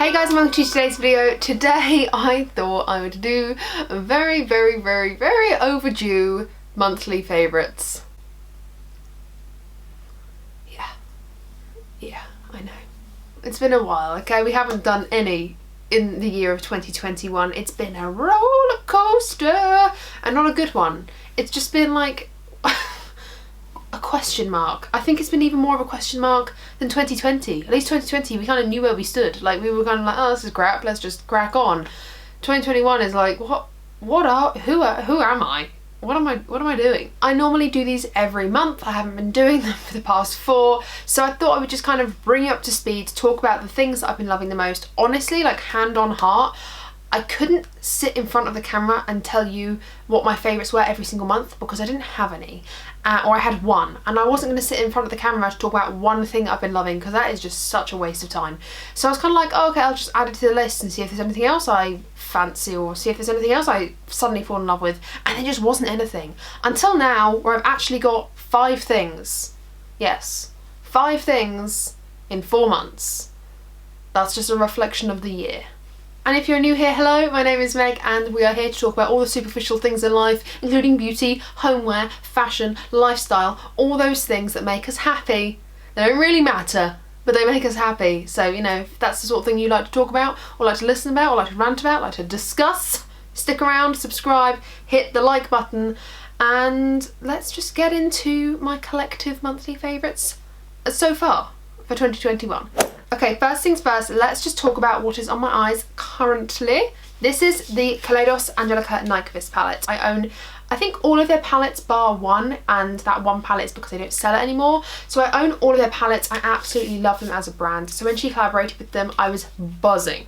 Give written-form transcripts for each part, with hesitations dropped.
Hey guys, welcome to today's video. Today I thought I would do a very overdue monthly favourites. Yeah, I know. It's been a while, okay? We haven't done any in the year of 2021. It's been a roller coaster and not a good one. It's just been like a question mark. I think it's been even more of a question mark than 2020. At least 2020 we kind of knew where we stood. Like we were kind of like, oh, this is crap, let's just crack on. 2021 is like, who am I? What am I doing? I normally do these every month. I haven't been doing them for the past 4, so I thought I would just kind of bring you up to speed to talk about the things that I've been loving the most. Honestly, like hand on heart, I couldn't sit in front of the camera and tell you what my favourites were every single month because I didn't have any. Or I had one, and I wasn't going to sit in front of the camera to talk about one thing that I've been loving because that is just such a waste of time. So I was kind of like, oh, okay, I'll just add it to the list and see if there's anything else I fancy or see if there's anything else I suddenly fall in love with, and there just wasn't anything. Until now, where I've actually got 5 things. Yes, 5 things in 4 months. That's just a reflection of the year. And if you're new here, hello, my name is Meg and we are here to talk about all the superficial things in life, including beauty, homeware, fashion, lifestyle, all those things that make us happy. They don't really matter, but they make us happy. So, you know, if that's the sort of thing you like to talk about, or like to listen about, or like to rant about, like to discuss, stick around, subscribe, hit the like button, and let's just get into my collective monthly favourites so far for 2021. Okay, first things first, let's just talk about what is on my eyes currently. This is the Kaleidos Angelica Nyqvist palette. I own, I think, all of their palettes bar one, and that one palette is because they don't sell it anymore. So I own all of their palettes. I absolutely love them as a brand. So when she collaborated with them, I was buzzing.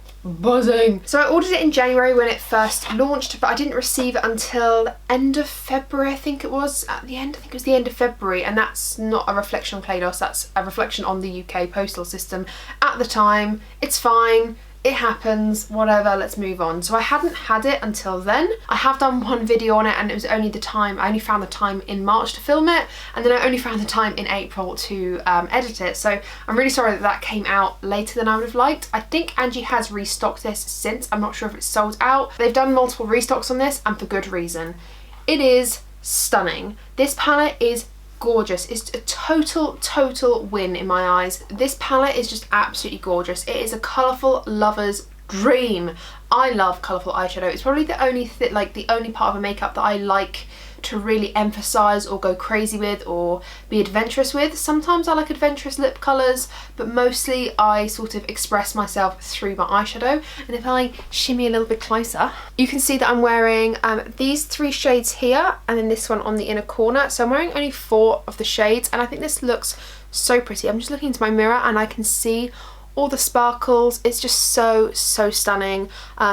So I ordered it in January when it first launched, but I didn't receive it until end of February, I think it was. At the end, I think it was the end of February, and that's not a reflection on Kaleidos, that's a reflection on the UK postal system. At the time, it's fine. It happens, whatever, let's move on. So I hadn't had it until then. I have done one video on it, and it was only the time, I only found the time in March to film it, and then I only found the time in April to edit it. So I'm really sorry that that came out later than I would have liked. I think Angie has restocked this since. I'm not sure if it's sold out. They've done multiple restocks on this, and for good reason. It is stunning. This palette is gorgeous. It's a total win in my eyes. This palette is just absolutely gorgeous. It is a colourful lover's dream. I love colourful eyeshadow. It's probably the only the only part of a makeup that I like to really emphasise or go crazy with or be adventurous with. Sometimes I like adventurous lip colours, but mostly I sort of express myself through my eyeshadow. And if I shimmy a little bit closer, you can see that I'm wearing these 3 shades here, and then this one on the inner corner. So I'm wearing only 4 of the shades, and I think this looks so pretty. I'm just looking into my mirror and I can see all the sparkles. It's just so stunning.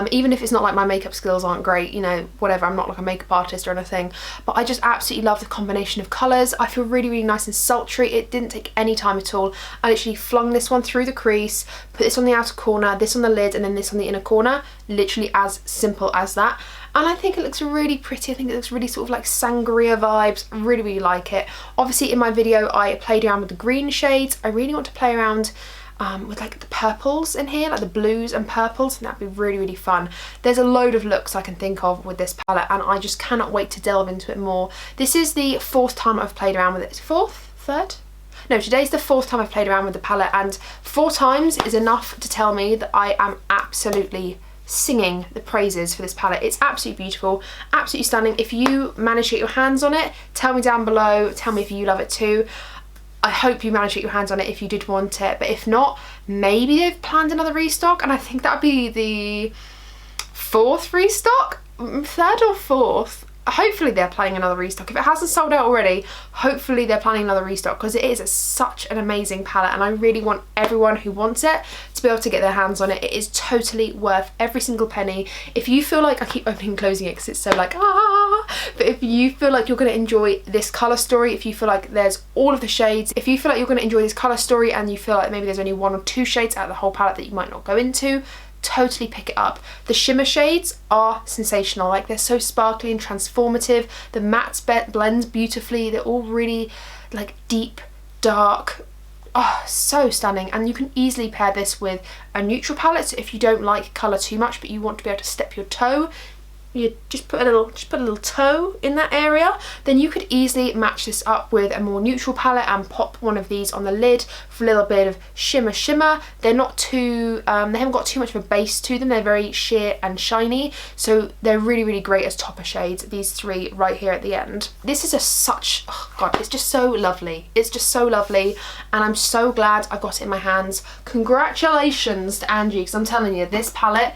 Even if it's not like my makeup skills aren't great, you know, whatever, I'm not like a makeup artist or anything, but I just absolutely love the combination of colours. I feel really nice and sultry. It didn't take any time at all. I literally flung this one through the crease, put this on the outer corner, this on the lid, and then this on the inner corner. Literally as simple as that. And I think it looks really pretty. I think it looks really sort of like sangria vibes. I really like it. Obviously in my video I played around with the green shades. I really want to play around with like the purples in here, like the blues and purples, and that'd be really fun. There's a load of looks I can think of with this palette, and I just cannot wait to delve into it more. This is the 4th time I've played around with it. 4th? 3rd? No, today's the 4th time I've played around with the palette, and 4 times is enough to tell me that I am absolutely singing the praises for this palette. It's absolutely beautiful, absolutely stunning. If you manage to get your hands on it, tell me down below, tell me if you love it too. I hope you managed to get your hands on it if you did want it, but if not, maybe they've planned another restock, and I think that would be the 4th restock? 3rd or 4th? Hopefully they're planning another restock. If it hasn't sold out already, hopefully they're planning another restock, because it is such an amazing palette, and I really want everyone who wants it to be able to get their hands on it. It is totally worth every single penny. If you feel like, I keep opening and closing it because it's so like but if you feel like you're going to enjoy this colour story, if you feel like there's all of the shades, if you feel like you're going to enjoy this colour story and you feel like maybe there's only 1 or 2 shades out of the whole palette that you might not go into, totally pick it up. The shimmer shades are sensational. Like, they're so sparkly and transformative. The matte blends beautifully. They're all really like deep, dark, oh, so stunning. And you can easily pair this with a neutral palette. So if you don't like colour too much but you want to be able to step your toe, you just put a little toe in that area, then you could easily match this up with a more neutral palette and pop one of these on the lid for a little bit of shimmer. They're not too, they haven't got too much of a base to them. They're very sheer and shiny, so they're really great as topper shades, these three right here at the end. This is just such, oh God, it's just so lovely. It's just so lovely, and I'm so glad I got it in my hands. Congratulations to Angie, because I'm telling you, this palette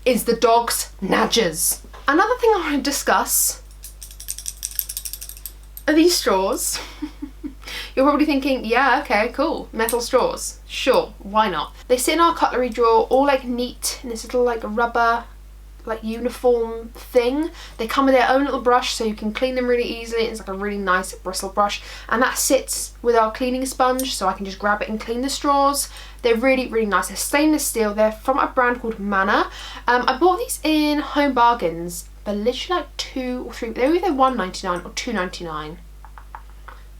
is the dog's nadgers. Another thing I want to discuss are these straws. You're probably thinking, yeah, okay, cool, metal straws. Sure, why not? They sit in our cutlery drawer, all like neat in this little like rubber, like uniform thing. They come with their own little brush so you can clean them really easily. It's like a really nice bristle brush, and that sits with our cleaning sponge so I can just grab it and clean the straws. They're really nice. They're stainless steel. They're from a brand called Manor. I bought these in Home Bargains. They're literally like £2 or £3. They're either £1.99 or £2.99.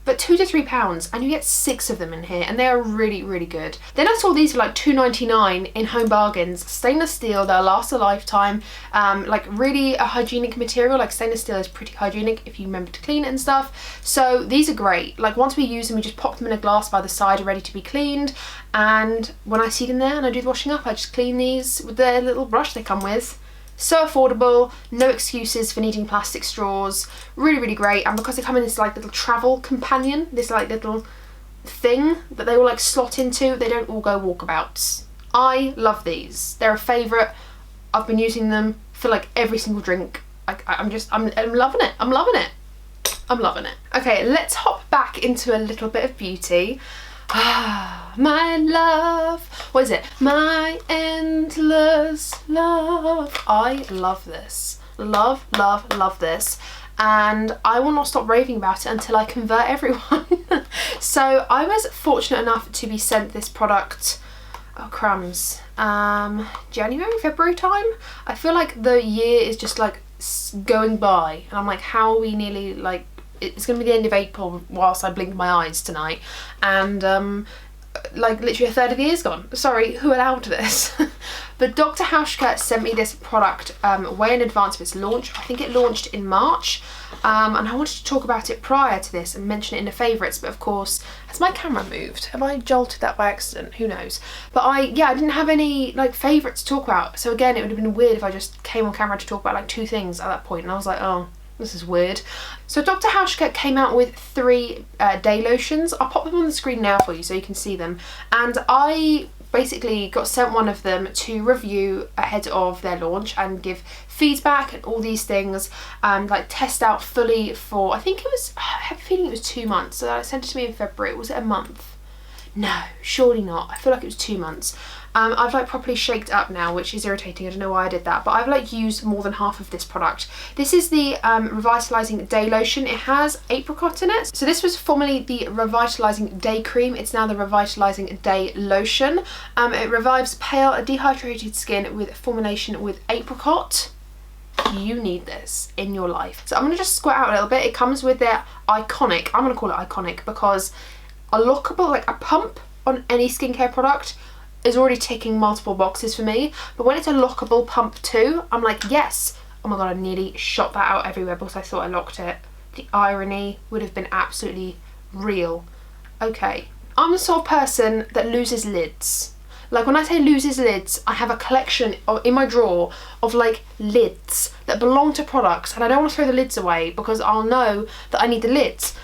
But £2 to £3, and you get 6 of them in here, and they are really good. Then I saw these for like £2.99 in Home Bargains. Stainless steel, they'll last a lifetime. Like really a hygienic material. Like stainless steel is pretty hygienic if you remember to clean it and stuff. So these are great. Like once we use them, we just pop them in a glass by the side, ready to be cleaned. And when I see them there and I do the washing up, I just clean these with their little brush they come with. So affordable, no excuses for needing plastic straws, really great. And because they come in this like little travel companion, this like little thing that they all like slot into, they don't all go walkabouts. I love these. They're a favourite. I've been using them for like every single drink. I'm loving it. I'm loving it. I'm loving it. Okay, let's hop back into a little bit of beauty. Ah, my love. What is it? My endless love. I love this. Love this. And I will not stop raving about it until I convert everyone. So I was fortunate enough to be sent this product, oh crumbs, January, February time. I feel like the year is just like going by, and I'm like, how are we nearly like, it's gonna be the end of April whilst I blink my eyes tonight, and like literally a third of the year's gone. Sorry, who allowed this? But Dr. Hauschka sent me this product way in advance of its launch. I think it launched in March, and I wanted to talk about it prior to this and mention it in the favourites, but of course, has my camera moved? Have I jolted that by accident? Who knows? But I didn't have any like favourites to talk about, so again, it would have been weird if I just came on camera to talk about like 2 things at that point, and I was like, oh, this is weird. So Dr. Hauschka came out with 3 day lotions. I'll pop them on the screen now for you so you can see them. And I basically got sent one of them to review ahead of their launch and give feedback and all these things, and like test out fully for, I have a feeling it was 2 months. So I sent it to me in February. Was it a month? No, surely not. I feel like it was 2 months. I've like properly shaked up now, which is irritating. I don't know why I did that, but I've like used more than half of this product. This is the Revitalizing Day Lotion. It has apricot in it. So this was formerly the Revitalizing Day Cream. It's now the Revitalizing Day Lotion. It revives pale, dehydrated skin with formulation with apricot. You need this in your life. So I'm gonna just squirt out a little bit. It comes with their iconic, I'm gonna call it iconic, because a lockable, like a pump on any skincare product is already ticking multiple boxes for me, but when it's a lockable pump too, I'm like, yes. Oh my god, I nearly shot that out everywhere because I thought I locked it. The irony would have been absolutely real. Okay, I'm the sort of person that loses lids. Like when I say loses lids, I have a collection in my drawer of like lids that belong to products, and I don't want to throw the lids away because I'll know that I need the lids.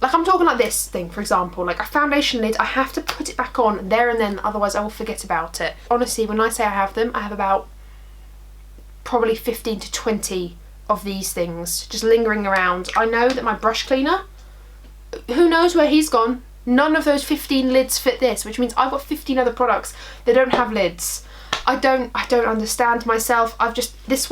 Like I'm talking like this thing, for example, like a foundation lid, I have to put it back on there and then, otherwise I will forget about it. Honestly, when I say I have them, I have about probably 15 to 20 of these things just lingering around. I know that my brush cleaner, who knows where he's gone? None of those 15 lids fit this, which means I've got 15 other products that don't have lids. I don't understand myself. This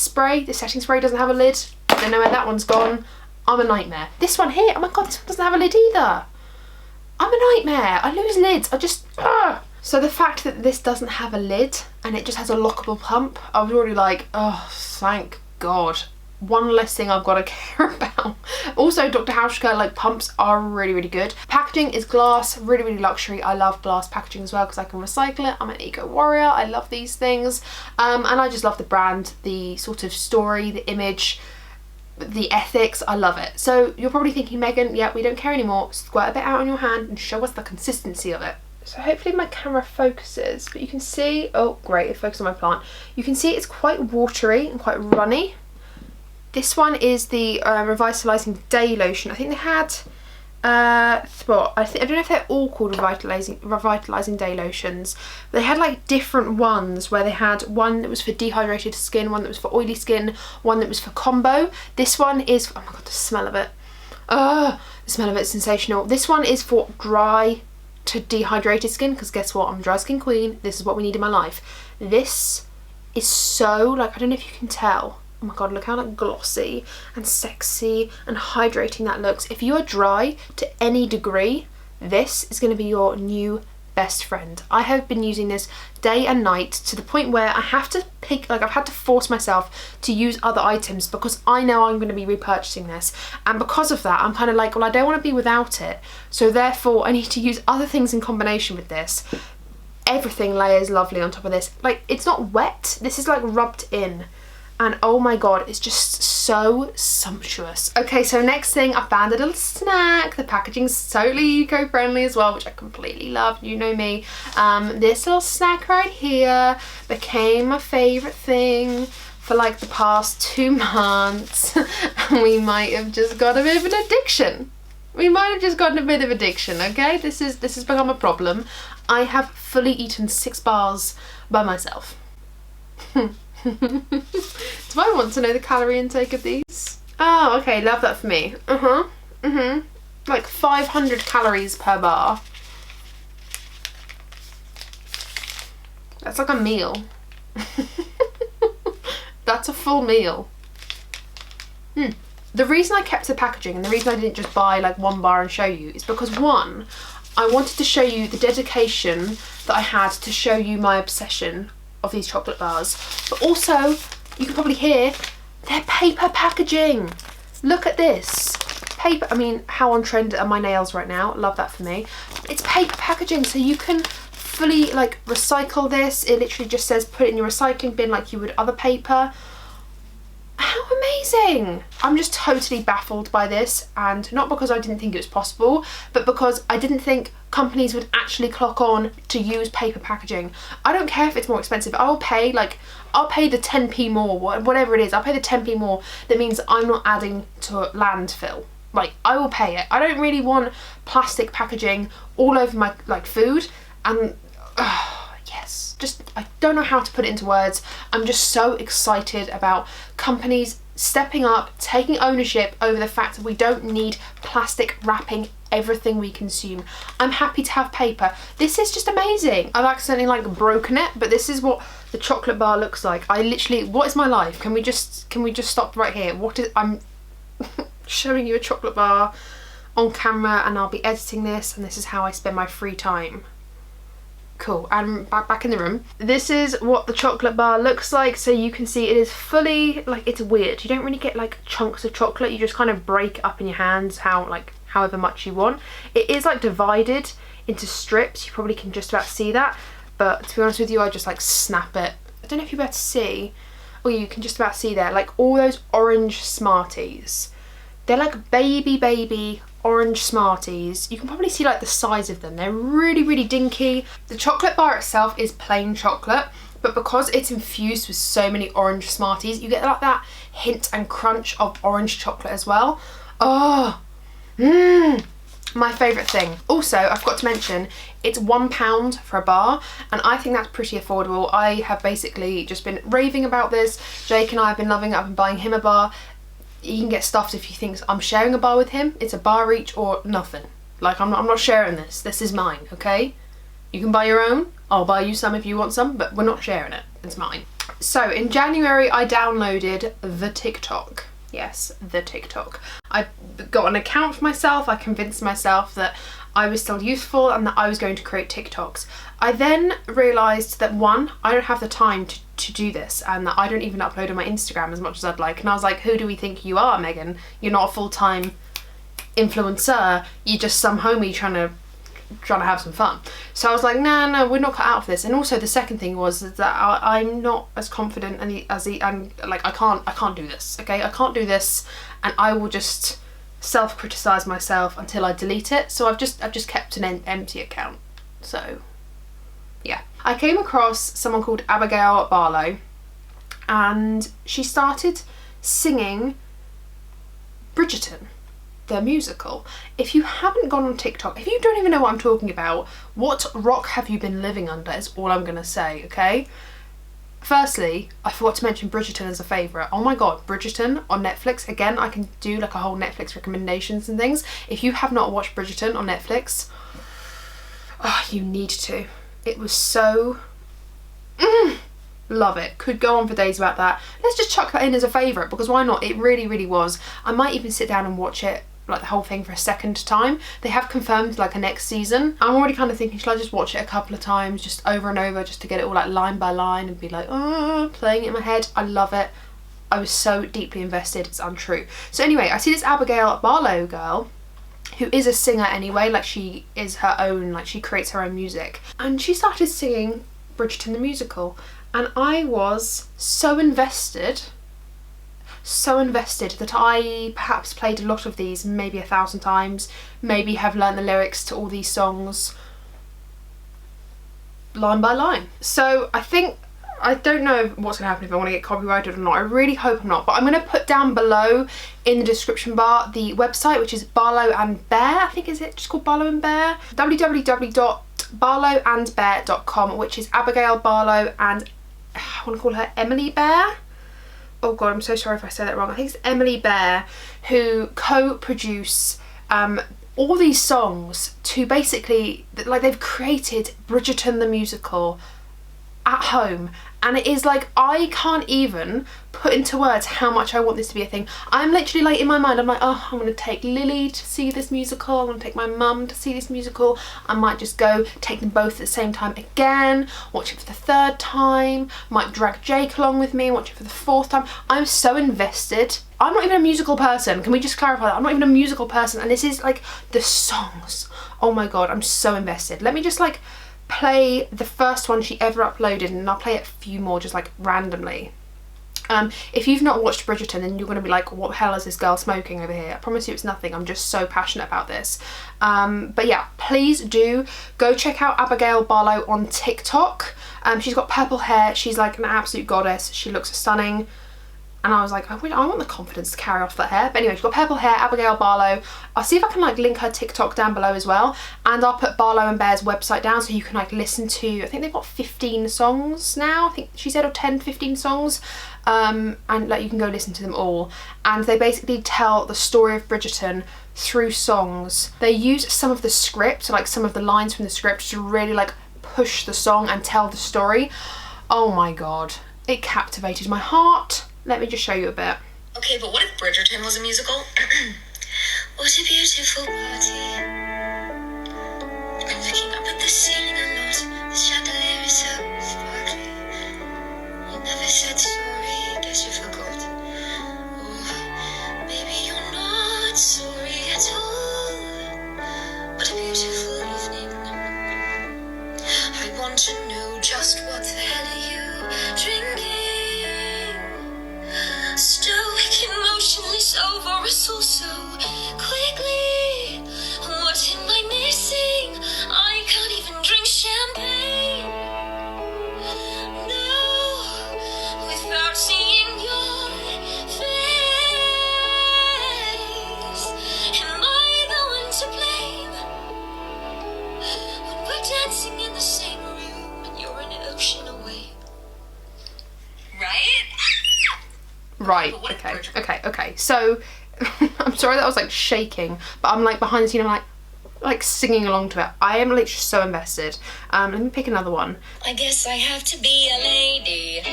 spray, this setting spray doesn't have a lid. I don't know where that one's gone. I'm a nightmare. This one here, oh my god, this one doesn't have a lid either. I'm a nightmare. I lose lids. So the fact that this doesn't have a lid and it just has a lockable pump, I was already like, oh, thank god. one less thing I've got to care about. Also, Dr. Hauschka like pumps are really, really good. Packaging is glass, really, really luxury. I love glass packaging as well because I can recycle it. I'm an eco warrior. I love these things. And I just love the brand, the sort of story, the image, the ethics. I love it. So you're probably thinking, Megan, yeah, we don't care anymore. Squirt a bit out on your hand and show us the consistency of it. So hopefully my camera focuses, but you can see, oh great, it focused on my plant. You can see it's quite watery and quite runny. This one is the Revitalizing Day Lotion. I think they had, I don't know if they're all called Revitalizing Day Lotions. But they had like different ones where they had one that was for dehydrated skin, one that was for oily skin, one that was for combo. This one is, oh my god, the smell of it. The smell of it's sensational. This one is for dry to dehydrated skin, because guess what? I'm a dry skin queen. This is what we need in my life. This is so, like, I don't know if you can tell. Oh my god, look how like glossy and sexy and hydrating that looks. If you are dry to any degree, this is going to be your new best friend. I have been using this day and night to the point where I have to pick, like I've had to force myself to use other items because I know I'm going to be repurchasing this, and because of that I'm kind of like, well, I don't want to be without it, so therefore I need to use other things in combination with this. Everything layers lovely on top of this. Like, it's not wet, this is like rubbed in. And oh my god, it's just so sumptuous. Okay, so next thing, I found a little snack. The packaging's totally eco-friendly as well, which I completely love. You know me. This little snack right here became my favourite thing for like the past 2 months. And we might have just got a bit of an addiction. We might have just gotten a bit of addiction, okay? This has become a problem. I have fully eaten 6 bars by myself. Do I want to know the calorie intake of these? Oh, okay, love that for me. Like 500 calories per bar. That's like a meal. That's a full meal. The reason I kept the packaging and the reason I didn't just buy like 1 bar and show you is because, one, I wanted to show you the dedication that I had to show you my obsession of these chocolate bars, but also you can probably hear they're paper packaging. Look at this paper. I mean, how on trend are my nails right now? Love that for me. It's paper packaging, so you can fully like recycle this. It literally just says put it in your recycling bin like you would other paper. How amazing! I'm just totally baffled by this, and not because I didn't think it was possible, but because I didn't think companies would actually clock on to use paper packaging. I don't care if it's more expensive. I'll pay the 10p more, whatever it is. I'll pay the 10p more. That means I'm not adding to landfill. Like, I will pay it. I don't really want plastic packaging all over my like food, and yes, just I don't know how to put it into words. I'm just so excited about companies stepping up, taking ownership over the fact that we don't need plastic wrapping everything we consume. I'm happy to have paper. This is just amazing. I've accidentally like broken it, but this is what the chocolate bar looks like. I literally, what is my life? Can we just stop right here? I'm showing you a chocolate bar on camera, and I'll be editing this, and this is how I spend my free time. Cool, and back in the room. This is what the chocolate bar looks like, so you can see it is fully, like, it's weird. You don't really get like chunks of chocolate, you just kind of break up in your hands however much you want. It is like divided into strips, you probably can just about see that, but to be honest with you, I just like snap it. I don't know if you're able to see, or you can just about see there, like all those orange Smarties. They're like baby orange Smarties. You can probably see like the size of them. They're really, really dinky. The chocolate bar itself is plain chocolate, but because it's infused with so many orange Smarties, you get like that hint and crunch of orange chocolate as well. Oh, my favourite thing. Also, I forgot to mention, it's £1 for a bar, and I think that's pretty affordable. I have basically just been raving about this. Jake and I have been loving it. I've been buying him a bar. You can get stuffed if you think I'm sharing a bar with him. It's a bar each or nothing. Like, I'm not sharing this. This is mine, okay? You can buy your own. I'll buy you some if you want some, but we're not sharing it. It's mine. So in January, I downloaded the TikTok. Yes, the TikTok. I got an account for myself. I convinced myself that I was still useful and that I was going to create TikToks. I then realised that one, I don't have the time to do this, and that I don't even upload on my Instagram as much as I'd like. And I was like, who do we think you are, Megan? You're not a full-time influencer. You're just some homie trying to have some fun. So I was like, no, we're not cut out for this. And also the second thing was that I'm not as confident and like I can't do this. Okay, I can't do this, and I will just self-criticize myself until I delete it. So I've just kept an empty account. So yeah, I came across someone called Abigail Barlow, and she started singing Bridgerton, the musical. If you haven't gone on TikTok, if you don't even know what I'm talking about, what rock have you been living under is all I'm gonna say, okay? Firstly, I forgot to mention Bridgerton as a favourite. Oh my god, Bridgerton on Netflix. Again, I can do like a whole Netflix recommendations and things. If you have not watched Bridgerton on Netflix, oh, you need to. It was so... love it. Could go on for days about that. Let's just chuck that in as a favourite, because why not? It really, really was. I might even sit down and watch it, like the whole thing, for a second time. They have confirmed like a next season. I'm already kind of thinking, should I just watch it a couple of times, just over and over, just to get it all like line by line and be like, oh, playing it in my head. I love it. I was so deeply invested, it's untrue. So anyway, I see this Abigail Barlow girl, who is a singer anyway, like she is her own, like she creates her own music. And she started singing Bridgerton the musical. And I was so invested that I perhaps played a lot of these, maybe 1,000 times, maybe have learned the lyrics to all these songs line by line. So I don't know what's gonna happen if I want to get copyrighted or not. I really hope I'm not, but I'm gonna put down below in the description bar the website, which is Barlow and Bear, I think, is it just called Barlow and Bear? www.barlowandbear.com, which is Abigail Barlow and I want to call her Emily Bear. Oh god, I'm so sorry if I say that wrong. I think it's Emily Bear, who co-produce all these songs to basically, like, they've created Bridgerton the musical at home, and it is like, I can't even put into words how much I want this to be a thing. I'm literally like, in my mind, I'm like, oh, I'm gonna take Lily to see this musical, I'm gonna take my mum to see this musical, I might just go take them both at the same time again, watch it for the 3rd time, might drag Jake along with me, watch it for the 4th time. I'm so invested. I'm not even a musical person, can we just clarify that? I'm not even a musical person, and this is like the songs. Oh my god, I'm so invested. Let me just like play the first one she ever uploaded, and I'll play a few more just like randomly. If you've not watched Bridgerton, then you're going to be like, what the hell is this girl smoking over here? I promise you it's nothing. I'm just so passionate about this. But yeah, please do go check out Abigail Barlow on TikTok. She's got purple hair. She's like an absolute goddess. She looks stunning. And I was like, I want the confidence to carry off that hair. But anyway, she's got purple hair, Abigail Barlow. I'll see if I can like link her TikTok down below as well. And I'll put Barlow and Bear's website down so you can like listen to, I think they've got 15 songs now. I think she said, or 10, 15 songs. And like you can go listen to them all. And they basically tell the story of Bridgerton through songs. They use some of the script, like some of the lines from the script, to really like push the song and tell the story. Oh my god, it captivated my heart. Let me just show you a bit. Okay, but what if Bridgerton was a musical? What a beautiful party. I'm looking up at the ceiling a lot. The chandelier is so sparkly. You never said sorry, guess you forgot. Oh, maybe you're not sorry at all. What a beautiful evening. I want to know just what the hell are you drinking? Stoic, emotionless, over us all so quickly. What am I missing? I can't even drink champagne. No, without seeing your face. Am I the one to blame when we're dancing in the same room and you're an ocean away? Right? Right, okay. So, I'm sorry that I was like shaking, but I'm like behind the scene, I'm like singing along to it. I am literally so invested. Let me pick another one. I guess I have to be a lady,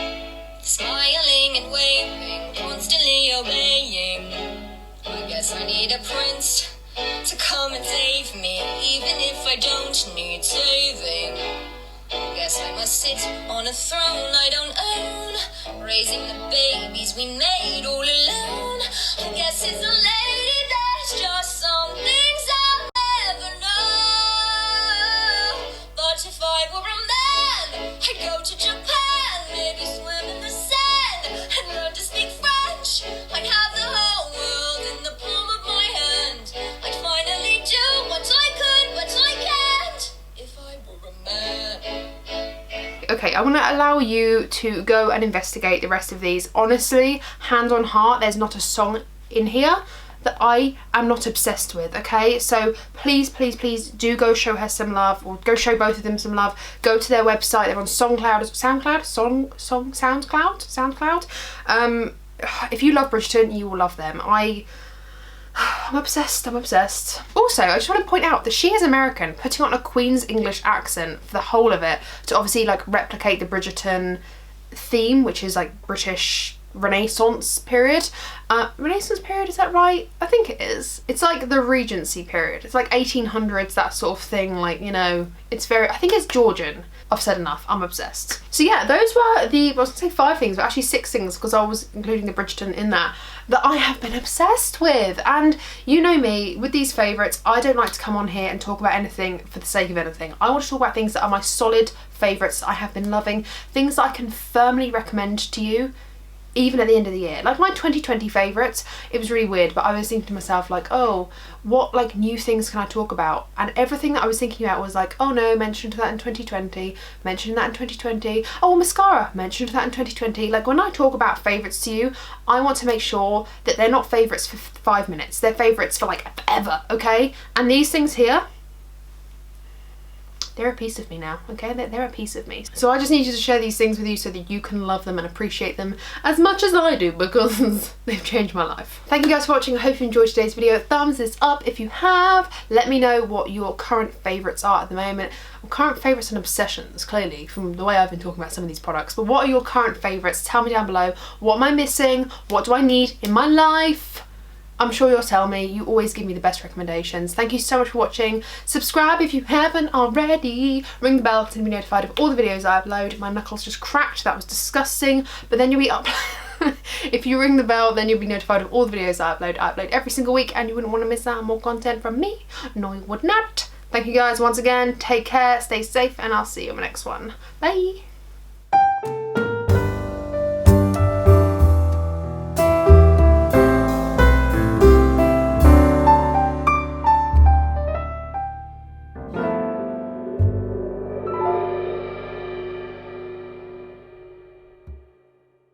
smiling and waving, constantly obeying. I guess I need a prince to come and save me, even if I don't need saving. Guess I must sit on a throne I don't own, raising the babies we made all alone. I guess it's a lady, there's just some things I'll never know. But if I were a man, I'd go to Japan, maybe swim in the sand, and learn to speak French. I'd have the whole world in the palm of my hand. I'd finally do what I could, but I can't if I were a man. Okay, I'm going to allow you to go and investigate the rest of these. Honestly, hand on heart, there's not a song in here that I am not obsessed with, okay? So please, please, please do go show her some love, or go show both of them some love. Go to their website, they're on SoundCloud. If you love Bridgerton, you will love them. I'm obsessed. Also, I just want to point out that she is American, putting on a Queen's English accent for the whole of it to obviously like replicate the Bridgerton theme, which is like British Renaissance period. Renaissance period, is that right? I think it is. It's like the Regency period. It's like 1800s, that sort of thing. Like, you know, it's very, I think it's Georgian. I've said enough, I'm obsessed. So yeah, those were the, I was gonna say 5 things, but actually 6 things, because I was including the Bridgerton in that I have been obsessed with. And you know me, with these favourites, I don't like to come on here and talk about anything for the sake of anything. I want to talk about things that are my solid favourites I have been loving, things that I can firmly recommend to you, even at the end of the year. Like my 2020 favourites, it was really weird, but I was thinking to myself like, oh, what like new things can I talk about? And everything that I was thinking about was like, oh no, mention that in 2020, mention that in 2020, oh, mascara, mention that in 2020. Like when I talk about favourites to you, I want to make sure that they're not favourites for 5 minutes, they're favourites for like forever, okay? And these things here, they're a piece of me now, okay? They're a piece of me. So I just need you to share these things with you so that you can love them and appreciate them as much as I do, because they've changed my life. Thank you guys for watching. I hope you enjoyed today's video. Thumbs this up if you have. Let me know what your current favourites are at the moment. Well, current favourites and obsessions, clearly, from the way I've been talking about some of these products. But what are your current favourites? Tell me down below. What am I missing? What do I need in my life? I'm sure you'll tell me. You always give me the best recommendations. Thank you so much for watching. Subscribe if you haven't already. Ring the bell to be notified of all the videos I upload. My knuckles just cracked. That was disgusting. But then you'll be up. If you ring the bell, then you'll be notified of all the videos I upload. I upload every single week, and you wouldn't want to miss out on more content from me. No, you would not. Thank you guys once again. Take care, stay safe, and I'll see you in the next one. Bye.